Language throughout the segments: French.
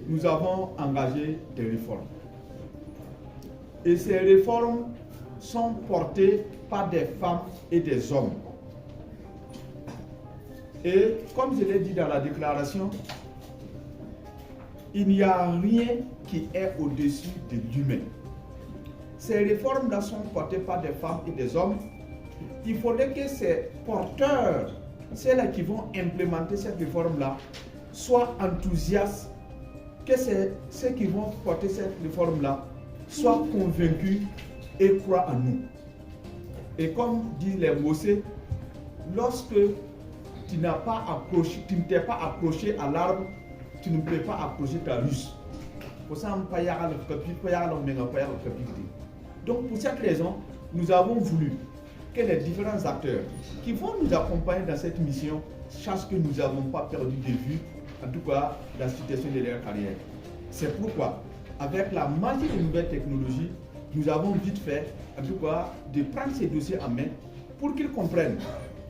nous avons engagé des réformes. Et ces réformes sont portées par des femmes et des hommes. Et comme je l'ai dit dans la déclaration, il n'y a rien qui est au-dessus de l'humain. Ces réformes-là sont portées par des femmes et des hommes. Il faudrait que ces porteurs, ceux-là qui vont implémenter cette réforme-là, soient enthousiastes, que ceux qui vont porter cette réforme-là soient convaincus et croient en nous. Et comme disent les Mossé, lorsque tu n'as pas accroché, tu ne t'es pas accroché à l'arbre, tu ne peux pas accrocher ta russe. Donc pour cette raison, nous avons voulu que les différents acteurs qui vont nous accompagner dans cette mission sachent que nous n'avons pas perdu de vue, en tout cas, la situation de leur carrière. C'est pourquoi, avec la magie des nouvelles technologies, nous avons vite fait, en tout cas, de prendre ces dossiers en main pour qu'ils comprennent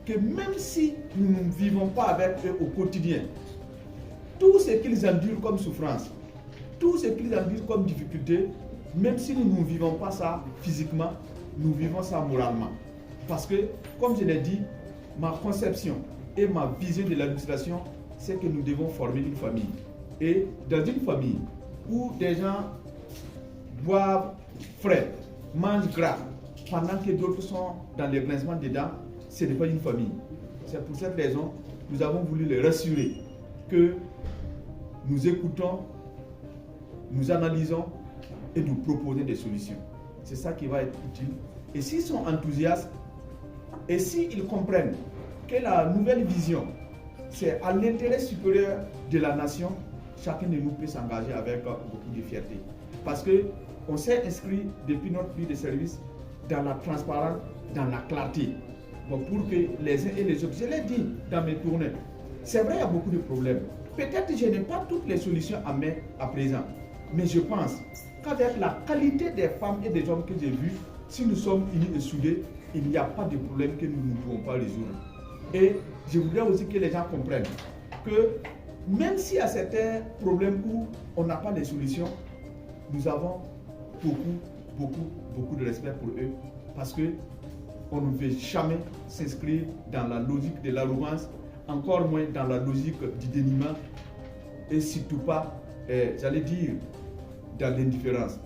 que même si nous ne vivons pas avec eux au quotidien, tout ce qu'ils endurent comme souffrance, tout ce qu'ils endurent comme difficulté, même si nous ne vivons pas ça physiquement, nous vivons ça moralement. Parce que, comme je l'ai dit, ma conception et ma vision de l'administration, c'est que nous devons former une famille. Et dans une famille où des gens boivent frais, mangent gras, pendant que d'autres sont dans les grincements des dents, ce n'est pas une famille. C'est pour cette raison que nous avons voulu les rassurer que nous écoutons, nous analysons et nous proposons des solutions. C'est ça qui va être utile. Et s'ils sont enthousiastes et s'ils comprennent que la nouvelle vision, c'est à l'intérêt supérieur de la nation, chacun de nous peut s'engager avec beaucoup de fierté. Parce qu'on s'est inscrit depuis notre vie de service dans la transparence, dans la clarté. Bon, pour que les uns et les autres, je l'ai dit dans mes tournées, c'est vrai, il y a beaucoup de problèmes. Peut-être que je n'ai pas toutes les solutions à main à présent, mais je pense qu'avec la qualité des femmes et des hommes que j'ai vus, si nous sommes unis et soudés, il n'y a pas de problème que nous ne pouvons pas résoudre. Et je voudrais aussi que les gens comprennent que même s'il y a certains problèmes où on n'a pas de solutions, nous avons beaucoup de respect pour eux parce qu'on ne veut jamais s'inscrire dans la logique de l'arrogance, encore moins dans la logique du déniement et surtout pas, j'allais dire, dans l'indifférence.